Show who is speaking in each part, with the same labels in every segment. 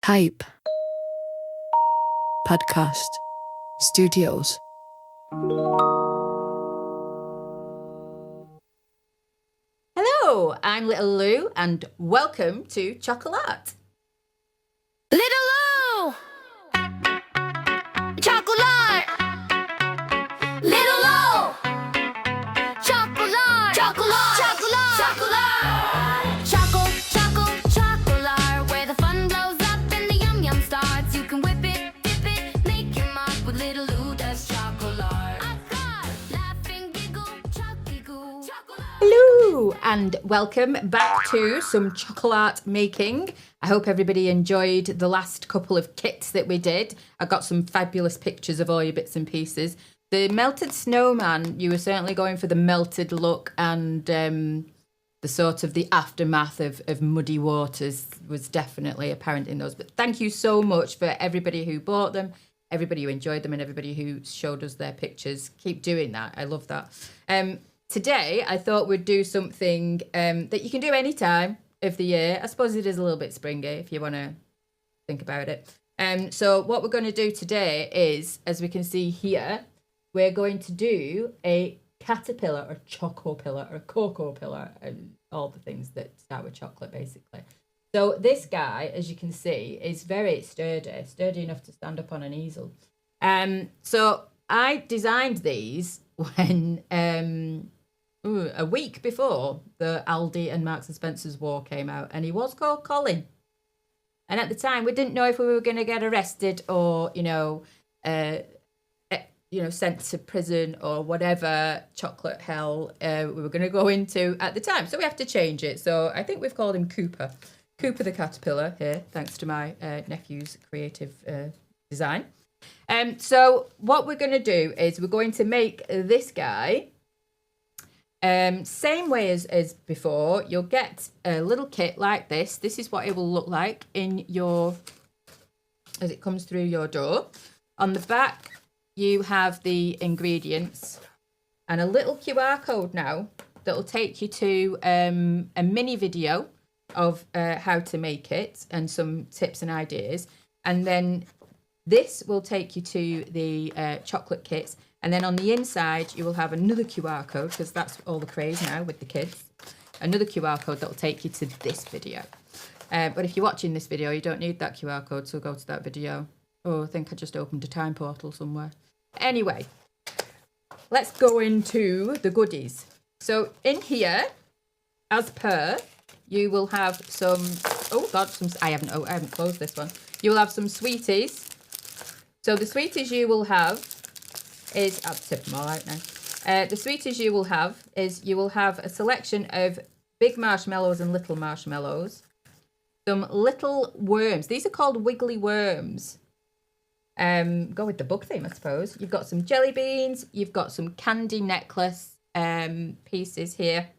Speaker 1: Hype Podcast Studios.
Speaker 2: Hello, I'm Little Lou and welcome to Chockle'Art.
Speaker 3: Little Lou! Chockle'Art! Little Lou! Chockle'Art! Chockle'Art! Chockle'Art! Chockle'Art! Chockle'Art, where the fun blows up and the yum starts. You can whip it, dip it, make your mark with Little Lou does Chockle'Art. Laughing, giggle, chocky-goo.
Speaker 2: Hello and welcome back to some Chockle'Art making. I hope everybody enjoyed the last couple of kits that we did. I got some fabulous pictures of all your bits and pieces. The melted snowman, you were certainly going for the melted look, and the sort of the aftermath of muddy waters was definitely apparent in those. But thank you so much for everybody who bought them, everybody who enjoyed them, and everybody who showed us their pictures. Keep doing that. I love that. Today, I thought we'd do something that you can do any time of the year. I suppose it is a little bit springy if you want to think about it. So what we're going to do today is, as we can see here, we're going to do a caterpillar or CocoPillar or CocoPillar and all the things that start with chocolate, basically. So this guy, as you can see, is very sturdy enough to stand up on an easel. So I designed these when a week before the Aldi and Marks and Spencer's war came out, and he was called Colin. And at the time, we didn't know if we were going to get arrested or, sent to prison or whatever chocolate hell we were going to go into at the time. So we have to change it. So I think we've called him Cooper. Cooper the caterpillar here, thanks to my nephew's creative design. So what we're going to do is we're going to make this guy same way as before. You'll get a little kit like this. This is what it will look like as it comes through your door. On the back, you have the ingredients and a little QR code now that will take you to a mini video of how to make it and some tips and ideas. And then this will take you to the chocolate kits. And then on the inside, you will have another QR code, because that's all the craze now with the kids. Another QR code that will take you to this video. But if you're watching this video, you don't need that QR code, so go to that video. Oh, I think I just opened a time portal somewhere. Anyway, let's go into the goodies. So in here, as per, you will have some, I haven't closed this one. You will have some sweeties. So the sweeties you will have is, I'll tip them all out now. The sweeties you will have is you will have a selection of big marshmallows and little marshmallows. Some little worms. These are called wiggly worms. Go with the book theme, I suppose. You've got some jelly beans. You've got some candy necklace pieces here.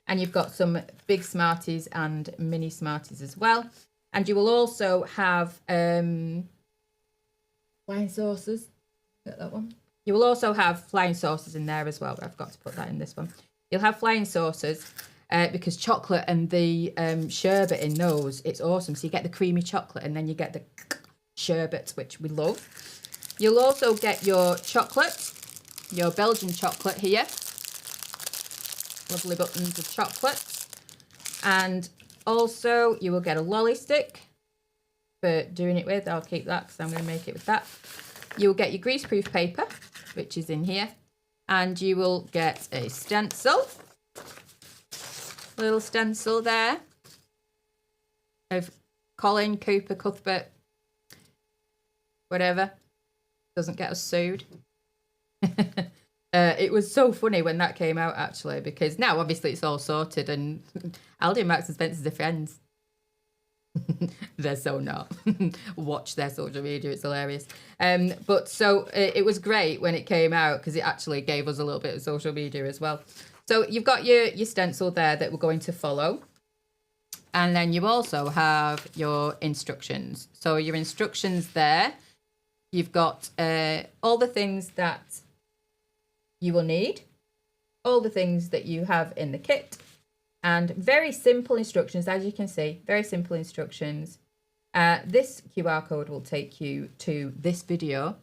Speaker 2: And you've got some big Smarties and mini Smarties as well. And you will also have flying saucers. Get that one. You will also have flying saucers in there as well. I forgot to put that in this one. You'll have flying saucers because chocolate and the sherbet in those, it's awesome. So you get the creamy chocolate and then you get the sherbet, which we love. You'll also get your chocolate, your Belgian chocolate here. Lovely buttons of chocolate. And also you will get a lolly stick for doing it with. I'll keep that because I'm going to make it with that. You'll get your greaseproof paper, which is in here. And you will get a stencil. Little stencil there of Colin, Cooper, Cuthbert, whatever. Doesn't get us sued. It was so funny when that came out, actually, because now obviously it's all sorted and Aldi and Marks and Spencer's are friends. They're so not. Watch their social media, it's hilarious. But so it was great when it came out because it actually gave us a little bit of social media as well. So you've got your stencil there that we're going to follow. And then you also have your instructions. So your instructions there, you've got all the things that you will need, all the things that you have in the kit, and very simple instructions, as you can see, very simple instructions. This QR code will take you to this video.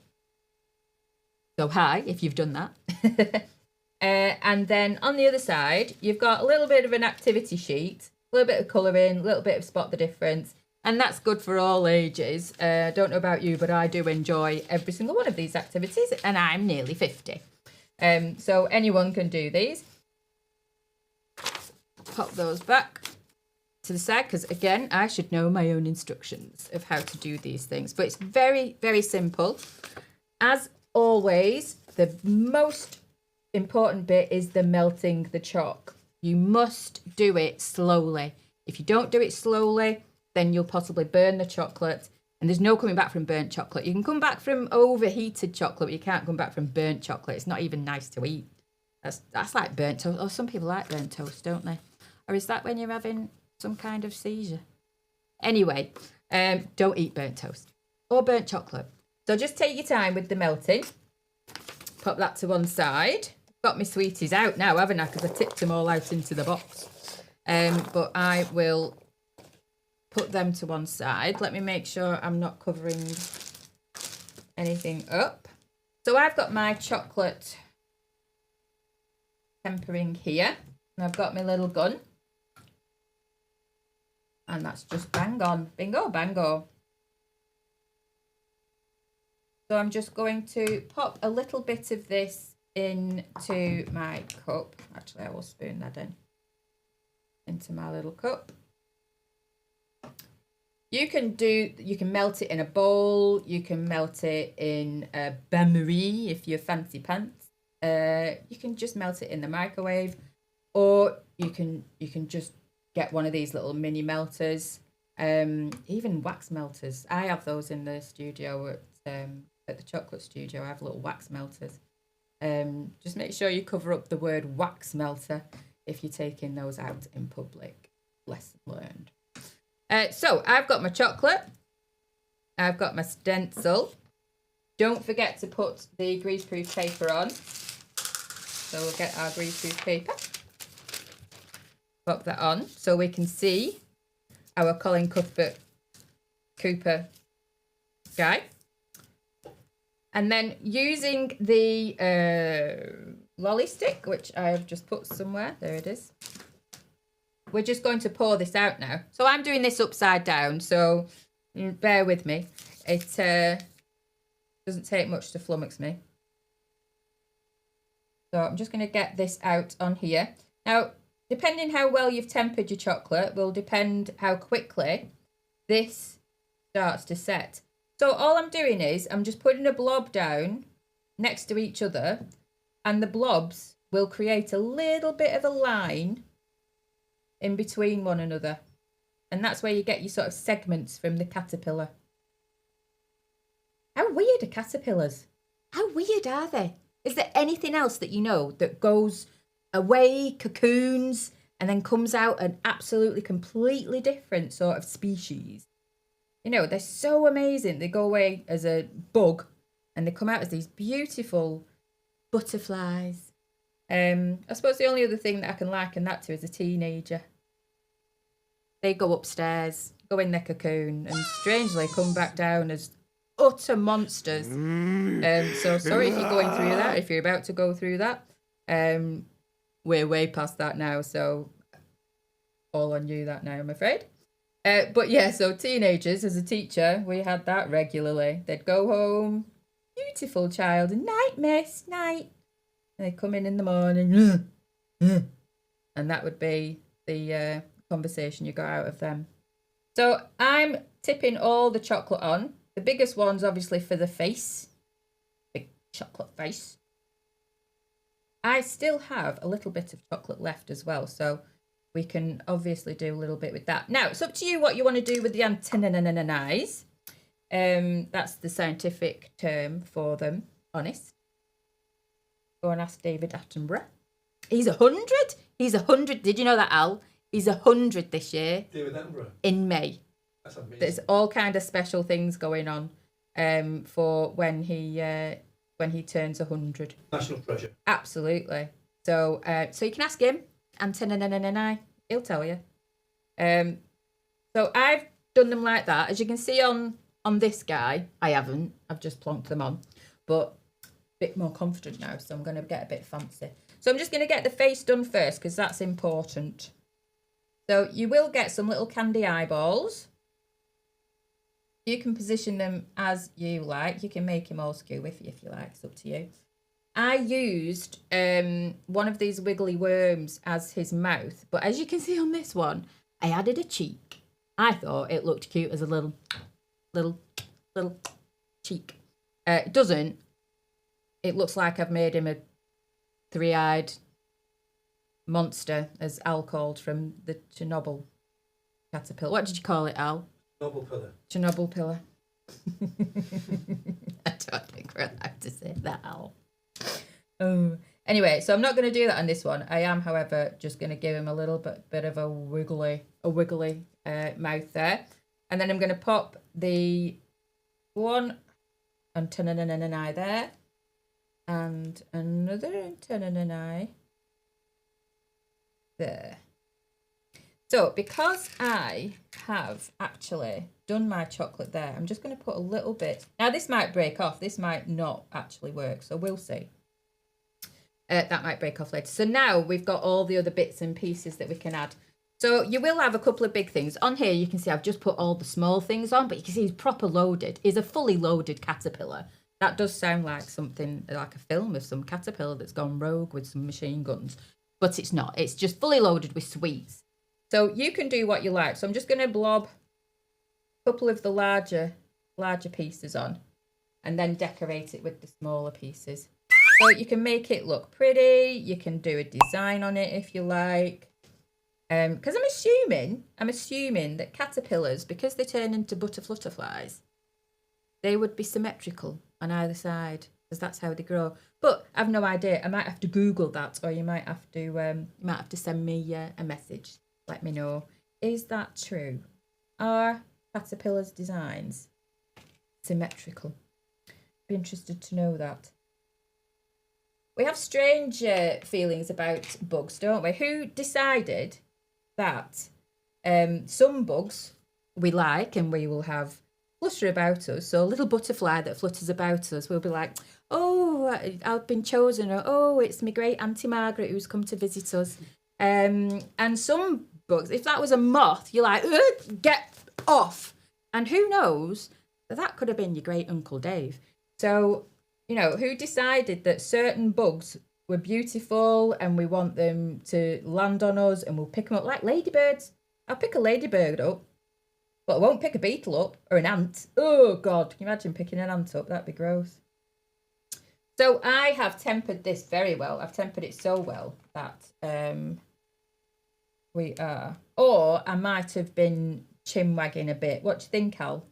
Speaker 2: So hi, if you've done that. And then on the other side, you've got a little bit of an activity sheet, a little bit of colouring, a little bit of spot the difference. And that's good for all ages. Don't know about you, but I do enjoy every single one of these activities, and I'm nearly 50. So anyone can do these. Pop those back to the side, because again, I should know my own instructions of how to do these things. But it's very, very simple. As always, the most important bit is the melting the chalk. You must do it slowly. If you don't do it slowly, then you'll possibly burn the chocolate, and there's no coming back from burnt chocolate. You can come back from overheated chocolate, but you can't come back from burnt chocolate. It's not even nice to eat. That's like burnt toast. Or some people like burnt toast, don't they? Or is that when you're having some kind of seizure? Anyway, don't eat burnt toast or burnt chocolate. So just take your time with the melting. Pop that to one side. Got my sweeties out now, haven't I? Because I tipped them all out into the box. But I will put them to one side. Let me make sure I'm not covering anything up. So I've got my chocolate tempering here, and I've got my little gun, and that's just bang on, bingo bango. So I'm just going to pop a little bit of this into my cup. Actually, I will spoon that into my little cup. You can melt it in a bowl. You can melt it in a bain-marie if you're fancy pants. You can just melt it in the microwave, or you can just get one of these little mini melters. Even wax melters. I have those in the studio at the chocolate studio. I have little wax melters. Just make sure you cover up the word wax melter if you're taking those out in public. Lesson learned. So I've got my chocolate. I've got my stencil. Don't forget to put the greaseproof paper on. So we'll get our greaseproof paper. Pop that on so we can see our Colin Cuthbert Cooper guy. And then using the lolly stick, which I have just put somewhere. There it is. We're just going to pour this out now. So I'm doing this upside down, so bear with me. It doesn't take much to flummox me. So I'm just going to get this out on here. Now, depending how well you've tempered your chocolate will depend how quickly this starts to set. So all I'm doing is I'm just putting a blob down next to each other, and the blobs will create a little bit of a line in between one another. And that's where you get your sort of segments from the caterpillar. How weird are caterpillars? How weird are they? Is there anything else that you know that goes away, cocoons, and then comes out an absolutely completely different sort of species? You know, they're so amazing. They go away as a bug and they come out as these beautiful butterflies. I suppose the only other thing that I can liken that to is a teenager. They go upstairs, go in their cocoon, and strangely come back down as utter monsters. So sorry if you're going through that, if you're about to go through that. We're way past that now, so all on you that now, I'm afraid. But yeah, so teenagers, as a teacher, we had that regularly. They'd go home, beautiful child, night, miss, night. And they'd come in the morning, and that would be the conversation you got out of them. So I'm tipping all the chocolate on. The biggest one's obviously for the face. Big chocolate face. I still have a little bit of chocolate left as well, so we can obviously do a little bit with that. Now, it's up to you what you want to do with the antennae. That's the scientific term for them, honest. Go and ask David Attenborough. He's 100. He's 100. Did you know that, Al? He's 100 this year.
Speaker 4: David Attenborough.
Speaker 2: In May.
Speaker 4: That's amazing.
Speaker 2: There's all kind of special things going on for when he turns 100.
Speaker 4: National treasure.
Speaker 2: Absolutely. So you can ask him. Antennae. He'll tell you. So I've done them like that. As you can see on this guy, I haven't. I've just plonked them on. But a bit more confident now, so I'm going to get a bit fancy. So I'm just going to get the face done first because that's important. So you will get some little candy eyeballs. You can position them as you like. You can make him all skewy if you like. It's up to you. I used one of these wiggly worms as his mouth. But as you can see on this one, I added a cheek. I thought it looked cute as a little cheek. It doesn't. It looks like I've made him a three-eyed monster, as Al called from the Chernobyl caterpillar. What did you call it, Al? Chernobyl pillar. I don't think we're allowed to say that, Al. Oh. Anyway, so I'm not going to do that on this one. I am, however, just going to give him a little bit of a wiggly mouth there. And then I'm going to pop the one antenna and an eye there. And another antenna and an eye there. So because I have actually done my chocolate there, I'm just going to put a little bit. Now this might break off. This might not actually work. So we'll see. That might break off later. So now we've got all the other bits and pieces that we can add. So you will have a couple of big things. On here you can see I've just put all the small things on, but you can see he's proper loaded. He's a fully loaded caterpillar. That does sound like something, like a film of some caterpillar that's gone rogue with some machine guns. But it's not. It's just fully loaded with sweets. So you can do what you like. So I'm just going to blob a couple of the larger pieces on and then decorate it with the smaller pieces. So you can make it look pretty. You can do a design on it if you like. Because I'm assuming that caterpillars, because they turn into butterflies, they would be symmetrical on either side because that's how they grow. But I've no idea. I might have to Google that, or you might have to send me a message. Let me know. Is that true? Are caterpillars' designs symmetrical? Be interested to know that. We have strange feelings about bugs, don't we? Who decided that some bugs we like and we will have flutter about us? So a little butterfly that flutters about us, we'll be like, oh, I've been chosen, or oh, it's my great Auntie Margaret who's come to visit us. And some bugs, if that was a moth, you're like, get off. And who knows, that could have been your great Uncle Dave. So, you know, who decided that certain bugs were beautiful and we want them to land on us and we'll pick them up like ladybirds? I'll pick a ladybird up, but I won't pick a beetle up or an ant. Oh, God, can you imagine picking an ant up? That'd be gross. So I have tempered this very well. I've tempered it so well that we are. Or I might have been chin-wagging a bit. What do you think, Al?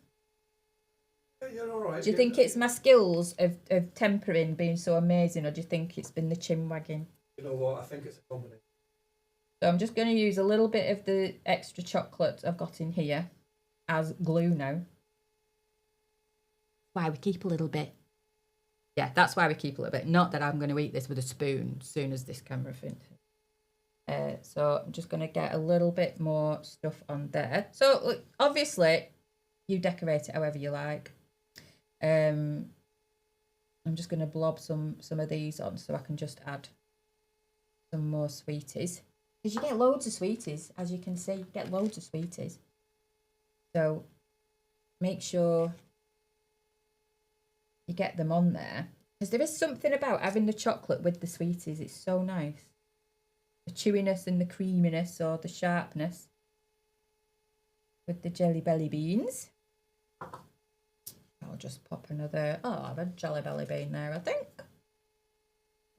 Speaker 4: Yeah, you're all right.
Speaker 2: Do you think it's my skills of tempering being so amazing, or do you think it's been the chin-wagging?
Speaker 4: You know what? I think it's a combination.
Speaker 2: So I'm just going to use a little bit of the extra chocolate I've got in here as glue now. Why we keep a little bit. Yeah, that's why we keep a little bit. Not that I'm going to eat this with a spoon as soon as this camera finishes. So I'm just going to get a little bit more stuff on there. So look, obviously, you decorate it however you like. I'm just going to blob some of these on so I can just add some more sweeties. Because you get loads of sweeties, as you can see. You get loads of sweeties. So make sure you get them on there. Because there is something about having the chocolate with the sweeties. It's so nice. The chewiness and the creaminess, or the sharpness with the Jelly Belly beans. I'll just pop another, I've a Jelly Belly bean there, I think.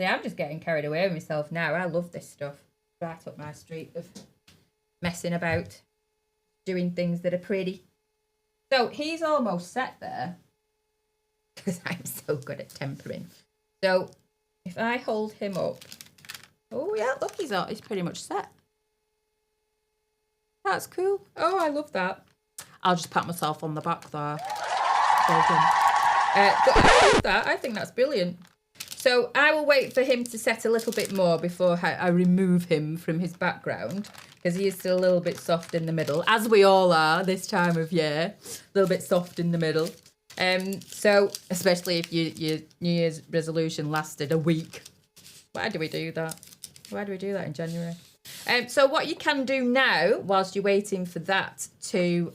Speaker 2: See, I'm just getting carried away with myself now. I love this stuff. Right up my street of messing about, doing things that are pretty. So he's almost set there because I'm so good at tempering. So if I hold him up, oh yeah, look, he's pretty much set. That's cool. Oh, I love that. I'll just pat myself on the back there. Well done. But I love that. I think that's brilliant. So I will wait for him to set a little bit more before I remove him from his background. because he is still a little bit soft in the middle, as we all are this time of year. A little bit soft in the middle. So especially if your New Year's resolution lasted a week. Why do we do that? Why do we do that in January? So what you can do now, whilst you're waiting for that to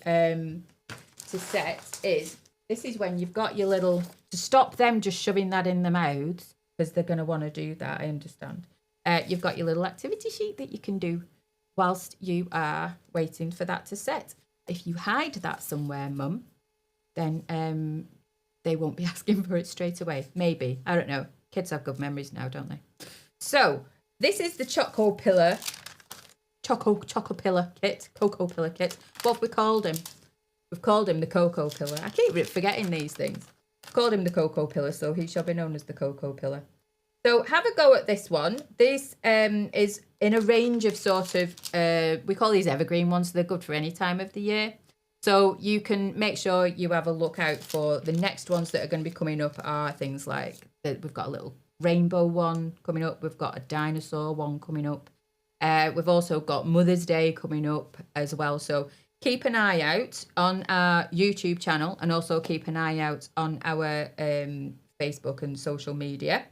Speaker 2: set, is this is when you've got your little, to stop them just shoving that in their mouths, because they're going to want to do that, I understand. You've got your little activity sheet that you can do whilst you are waiting for that to set. If you hide that somewhere, Mum, then they won't be asking for it straight away. Maybe. I don't know. Kids have good memories now, don't they? So, this is the CocoPillar kit. CocoPillar kit. What have we called him? We've called him the CocoPillar. I keep forgetting these things. We've called him the CocoPillar, so he shall be known as the CocoPillar. So have a go at this one. This is in a range of sort of, we call these evergreen ones. So they're good for any time of the year. So you can make sure you have a look out for the next ones that are going to be coming up are things like, we've got a little rainbow one coming up. We've got a dinosaur one coming up. We've also got Mother's Day coming up as well. So keep an eye out on our YouTube channel and also keep an eye out on our Facebook and social media,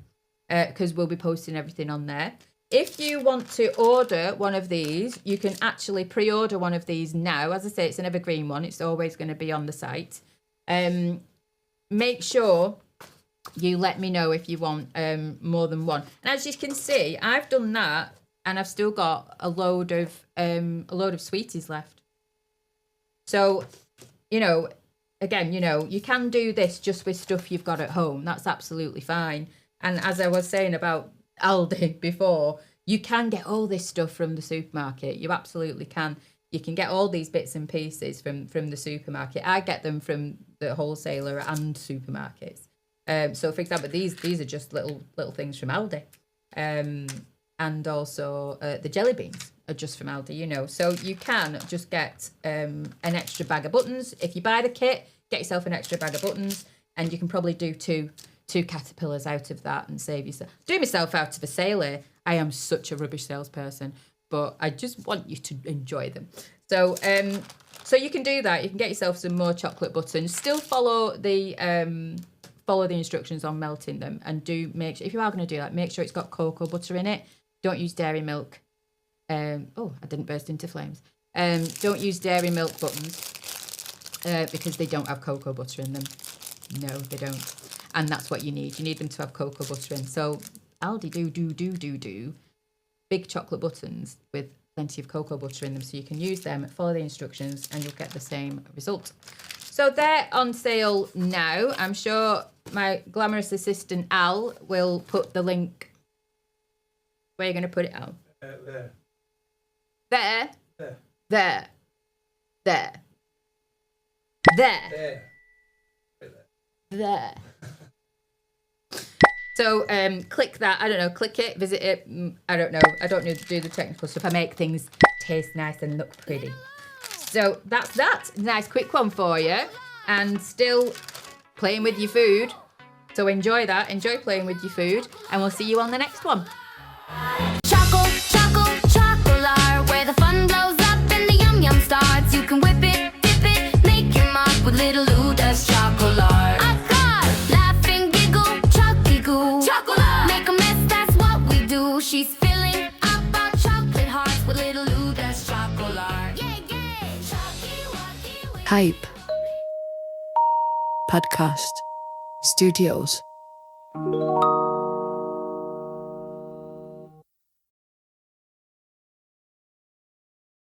Speaker 2: because we'll be posting everything on there. If you want to order one of these, you can actually pre-order one of these now. As I say, it's an evergreen one. It's always going to be on the site. Make sure you let me know if you want more than one. And as you can see, I've done that and I've still got a load of sweeties left. So, you know, again, you know, you can do this just with stuff you've got at home. That's absolutely fine. And as I was saying about Aldi before, you can get all this stuff from the supermarket. You absolutely can. You can get all these bits and pieces from the supermarket. I get them from the wholesaler and supermarkets. So, for example, these are just little things from Aldi. And also the jelly beans are just from Aldi, you know. So you can just get an extra bag of buttons. If you buy the kit, get yourself an extra bag of buttons, and you can probably do two caterpillars out of that and save yourself. Do myself out of a sale here. I am such a rubbish salesperson, but I just want you to enjoy them. So so you can do that. You can get yourself some more chocolate buttons. Still follow the instructions on melting them, and do make sure, if you are going to do that, make sure it's got cocoa butter in it. Don't use dairy milk. Oh, I didn't burst into flames. Don't use dairy milk buttons because they don't have cocoa butter in them. No, they don't. And that's what you need. You need them to have cocoa butter in. So Aldi do big chocolate buttons with plenty of cocoa butter in them, so you can use them, follow the instructions, and you'll get the same result. So they're on sale now. I'm sure my glamorous assistant Al will put the link. Where are you going to put it, Al?
Speaker 4: There.
Speaker 2: There.
Speaker 4: There.
Speaker 2: There. There. There.
Speaker 4: There.
Speaker 2: There. So click that. I don't know. Click it. Visit it. I don't know. I don't need to do the technical stuff. I make things taste nice and look pretty. So that's that. Nice quick one for you. And still playing with your food. So enjoy that. Enjoy playing with your food. And we'll see you on the next one.
Speaker 3: Chockle'Art, where the fun blows up and the yum yum starts. You can whip it, dip it, make your mark with little Lou does Chockle'Art. I got laugh and giggle, chucky goo. Chockle'Art, make a mess, that's what we do. She's filling up our chocolate hearts with little Lou does Chockle'Art. Yeah, yeah, chocky,
Speaker 1: Hype Podcast Studios.